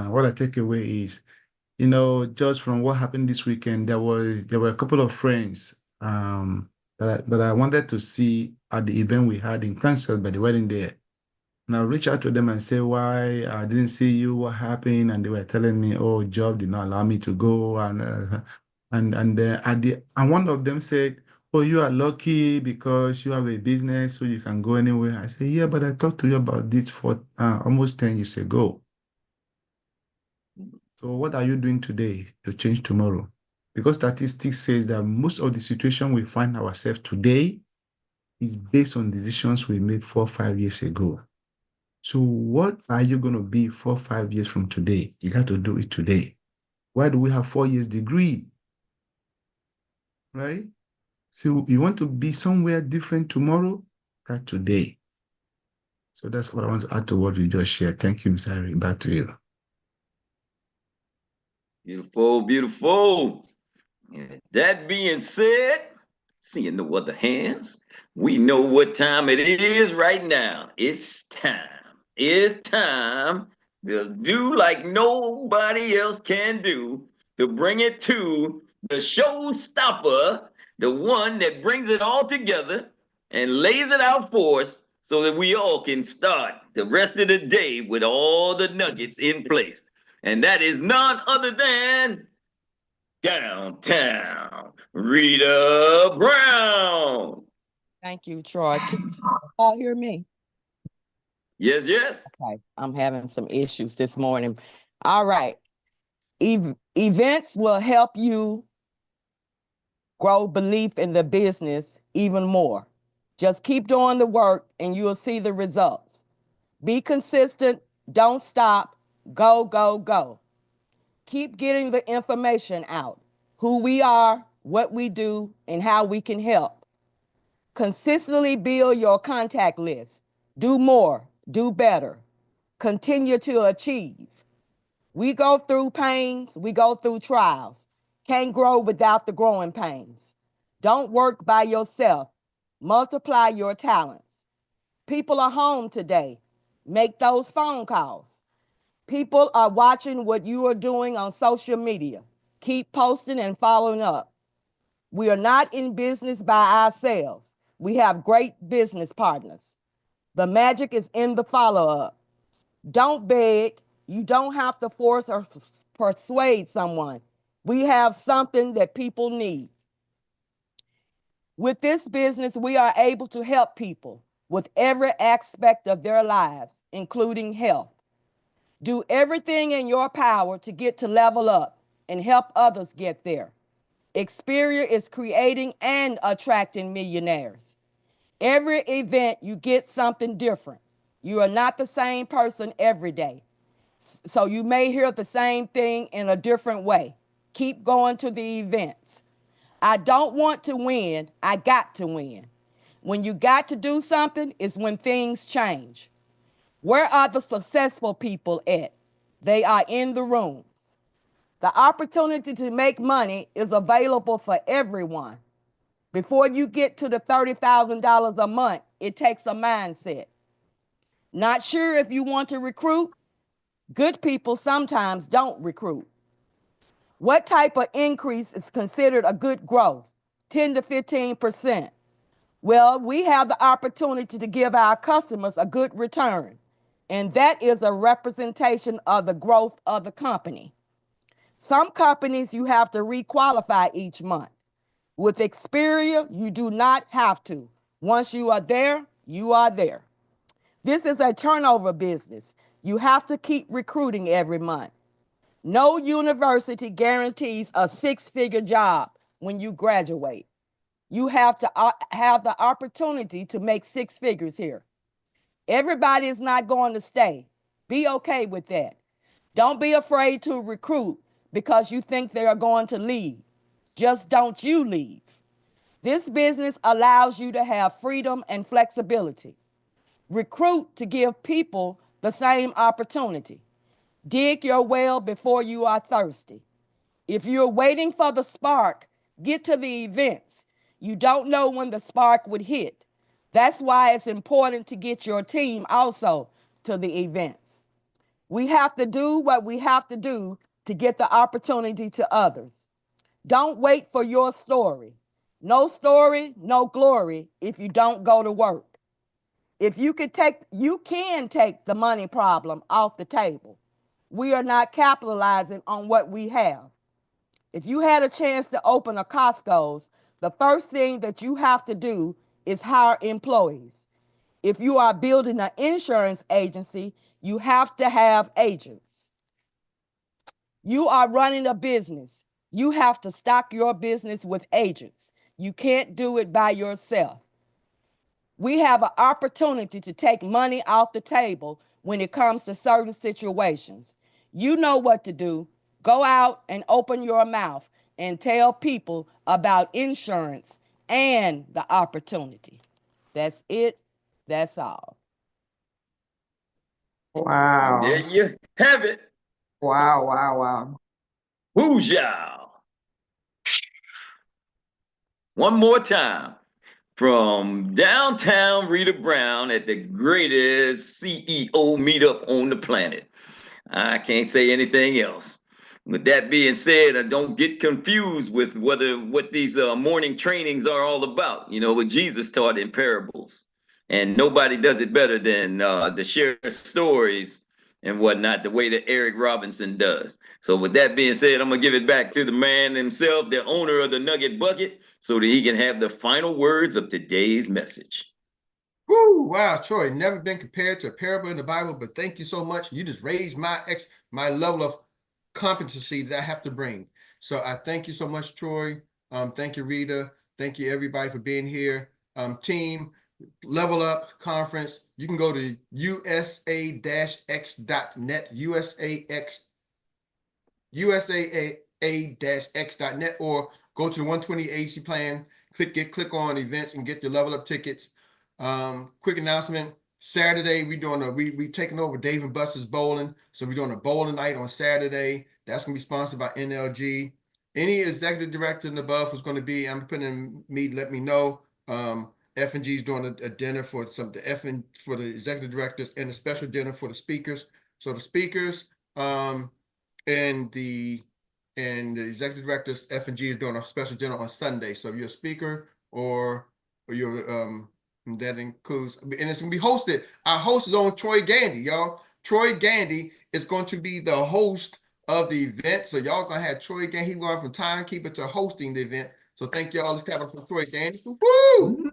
what I take away is, you know, just from what happened this weekend, there were a couple of friends that I wanted to see at the event we had in Cranston by the wedding there. And I reached out to them and say, why I didn't see you, what happened? And they were telling me, oh, job did not allow me to go. And one of them said, oh, you are lucky because you have a business so you can go anywhere. I say, yeah, but I talked to you about this for almost 10 years ago. So what are you doing today to change tomorrow? Because statistics says that most of the situation we find ourselves today is based on decisions we made 4 or 5 years ago. So what are you going to be 4 or 5 years from today? You got to do it today. Why do we have 4 years degree? Right? So you want to be somewhere different tomorrow? Start today. So that's what I want to add to what you just shared. Thank you, Mr. Erik. Back to you. Beautiful, beautiful. And that being said, seeing no other hands, we know what time it is right now. It's time. It's time to do like nobody else can do to bring it to the showstopper, the one that brings it all together and lays it out for us so that we all can start the rest of the day with all the nuggets in place. And that is none other than Downtown Rita Brown. Thank you, Troy. Can you all hear me? Yes, yes. Okay, I'm having some issues this morning. All right. Events will help you grow belief in the business even more. Just keep doing the work and you'll see the results. Be consistent, don't stop, go, go, go. Keep getting the information out, who we are, what we do, and how we can help. Consistently build your contact list. Do more, do better. Continue to achieve. We go through pains, we go through trials. Can't grow without the growing pains. Don't work by yourself. Multiply your talents. People are home today. Make those phone calls. People are watching what you are doing on social media. Keep posting and following up. We are not in business by ourselves. We have great business partners. The magic is in the follow up. Don't beg. You don't have to force or persuade someone. We have something that people need. With this business, we are able to help people with every aspect of their lives, including health. Do everything in your power to get to level up and help others get there. Experience is creating and attracting millionaires. Every event, you get something different. You are not the same person every day. So you may hear the same thing in a different way. Keep going to the events. I don't want to win, I got to win. When you got to do something is when things change. Where are the successful people at? They are in the rooms. The opportunity to make money is available for everyone. Before you get to the $30,000 a month, it takes a mindset. Not sure if you want to recruit? Good people sometimes don't recruit. What type of increase is considered a good growth? 10 to 15%. Well, we have the opportunity to give our customers a good return, and that is a representation of the growth of the company. Some companies you have to requalify each month. With Xperia, you do not have to. Once you are there, you are there. This is a turnover business. You have to keep recruiting every month. No university guarantees a six-figure job when you graduate. You have to have the opportunity to make six figures here. Everybody is not going to stay. Be okay with that. Don't be afraid to recruit because you think they are going to leave. Just don't you leave. This business allows you to have freedom and flexibility. Recruit to give people the same opportunity. Dig your well before you are thirsty. If you're waiting for the spark, get to the events. You don't know when the spark would hit. That's why it's important to get your team also to the events. We have to do what we have to do to get the opportunity to others. Don't wait for your story. No story, no glory if you don't go to work. If you can take the money problem off the table. We are not capitalizing on what we have. If you had a chance to open a Costco's, The first thing that you have to do is hire employees. If you are building an insurance agency, you have to have agents. You are running a business. You have to stock your business with agents. You can't do it by yourself. We have an opportunity to take money off the table when it comes to certain situations. You know what to do. Go out and open your mouth and tell people about insurance and the opportunity. That's it. That's all. And there Wow. you have it. Wow, wow, wow. Who's y'all? One more time. From downtown Rita Brown at the greatest CEO meetup on the planet. I can't say anything else. With that being said, I don't get confused with what these morning trainings are all about. You know, what Jesus taught in parables, and nobody does it better than to share stories and whatnot, the way that Eric Robinson does. So, with that being said, I'm gonna give it back to the man himself, the owner of the Nugget Bucket, so that he can have the final words of today's message. Woo! Wow, Troy, never been compared to a parable in the Bible, but thank you so much. You just raised my level of competency that I have to bring. So I thank you so much, Troy. Thank you, Rita. Thank you, everybody, for being here. Team, Level Up Conference. You can go to usa-x.net, usaa-x.net, or go to the 120 AC plan, click on events and get your Level Up tickets. Quick announcement. Saturday, we taking over Dave and Buster's bowling. So we're doing a bowling night on Saturday. That's gonna be sponsored by NLG. Any executive director and above who's going to be, I'm putting in me, let me know. F&G is doing a dinner for for the executive directors and a special dinner for the speakers. So the speakers and the executive directors, F&G is doing a special dinner on Sunday. So if you're a speaker or you're that includes, and it's gonna be hosted. Our host is on Troy Gandy, y'all. Troy Gandy is going to be the host of the event. So y'all gonna have Troy Gandy. He's going from timekeeper to hosting the event. So thank y'all. Let's clap for Troy Gandy. Woo!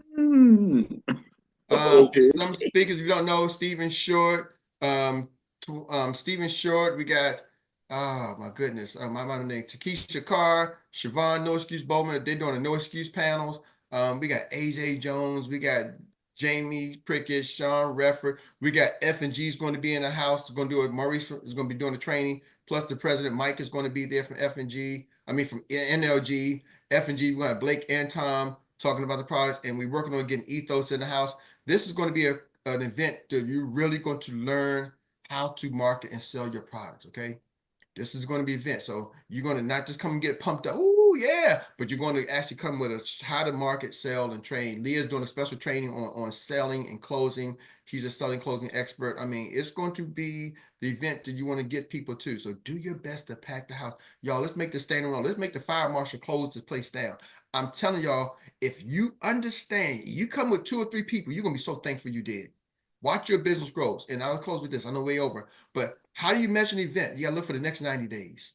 Okay. Some speakers you don't know, Stephen Short. Stephen Short. We got oh my goodness, my name Takesha Carr, Siobhan No Excuse Bowman. They're doing the No Excuse panels. We got AJ Jones. We got Jamie Prickett, Sean Refford. We got F&G is going to be in the house. Going to do it. Maurice is going to be doing the training. Plus the president Mike is going to be there from F&G. I mean from NLG. F&G. We got Blake and Tom talking about the products, and we're working on getting Ethos in the house. This is going to be an event that you're really going to learn how to market and sell your products. Okay. This is going to be an event. So you're going to not just come and get pumped up. Oh, yeah. But you're going to actually come with a how to market, sell, and train. Leah's doing a special training on selling and closing. She's a selling closing expert. I mean, it's going to be the event that you want to get people to. So do your best to pack the house. Y'all, let's make the standing room. Let's make the fire marshal close the place down. I'm telling y'all, if you understand, you come with 2 or 3 people, you're going to be so thankful you did. Watch your business grows. And I'll close with this. I know way over. But how do you measure an event? You got to look for the next 90 days.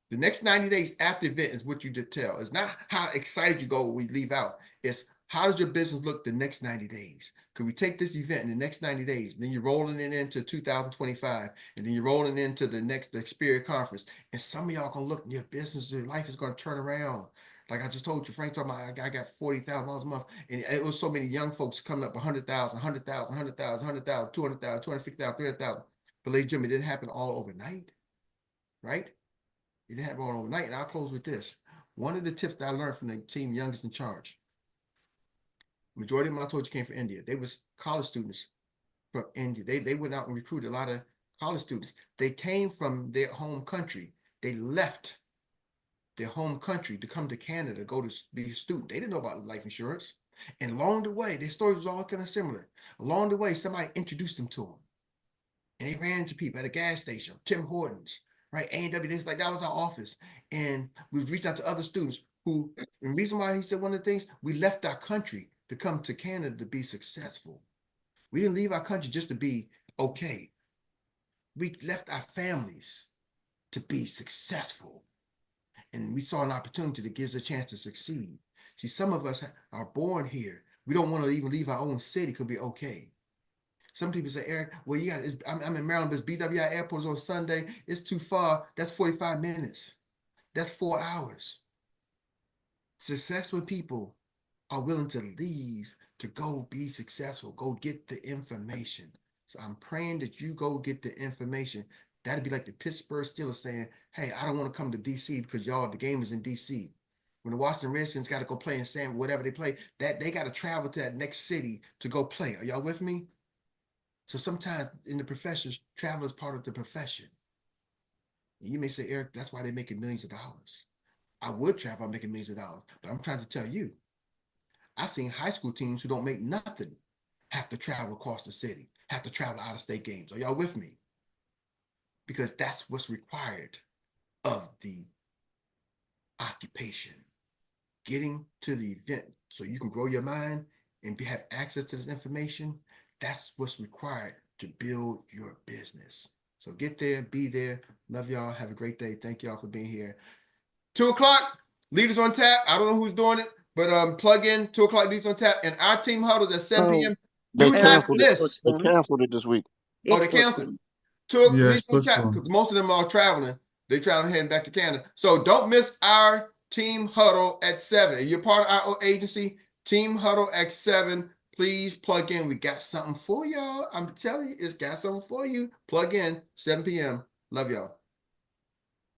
The next 90 days after the event is what you did tell. It's not how excited you go when we leave out. It's how does your business look the next 90 days? Could we take this event in the next 90 days? And then you're rolling it into 2025. And then you're rolling into the Xperia conference. And some of y'all going to look, your business, your life is going to turn around. Like I just told you, Frank talking about I got $40,000 a month. And it was so many young folks coming up 100,000, 100,000, 100,000, 100,000, 200,000, 250,000, 300,000. But ladies and gentlemen, it didn't happen all overnight, right? It didn't happen all overnight. And I'll close with this. One of the tips that I learned from the team youngest in charge, majority of them I told you came from India. They was college students from India. They went out and recruited a lot of college students. They came from their home country. They left their home country to come to Canada, go to be a student. They didn't know about life insurance. And along the way, their stories was all kind of similar. Along the way, somebody introduced them to them. And they ran into people at a gas station, Tim Hortons, right? A&W, this like that was our office. And we reached out to other students who, and the reason why he said one of the things, we left our country to come to Canada to be successful. We didn't leave our country just to be okay. We left our families to be successful. And we saw an opportunity that gives a chance to succeed. See, some of us are born here. We don't want to even leave our own city. Could be okay. Some people say, Eric, well, you got. I'm in Maryland, but BWI Airport is on Sunday. It's too far. That's 45 minutes. That's 4 hours. Successful people are willing to leave to go be successful, go get the information. So I'm praying that you go get the information. That'd be like the Pittsburgh Steelers saying, hey, I don't want to come to DC because y'all, the game is in DC. When the Washington Redskins got to go play in San, whatever they play, that they got to travel to that next city to go play. Are y'all with me? So sometimes in the profession, travel is part of the profession. And you may say, Eric, that's why they're making millions of dollars. I would travel, I'm making millions of dollars, but I'm trying to tell you, I've seen high school teams who don't make nothing have to travel across the city, have to travel out of state games. Are y'all with me? Because that's what's required of the occupation. Getting to the event so you can grow your mind and have access to this information, that's what's required to build your business. So get there, be there. Love y'all. Have a great day. Thank y'all for being here. 2 o'clock, Leaders on Tap. I don't know who's doing it, but plug in 2 o'clock Leaders on Tap. And our team huddles at 7 p.m. They You not canceled it. this. They canceled it this week. Oh, they canceled. 2 o'clock Yes, Leaders on Tap, postponed. because most of them are traveling. They traveling heading back to Canada. So don't miss our team huddle at 7. If you're part of our agency, team huddle at 7. Please plug in. We got something for y'all. I'm telling you, it's got something for you. Plug in 7 p.m. Love y'all.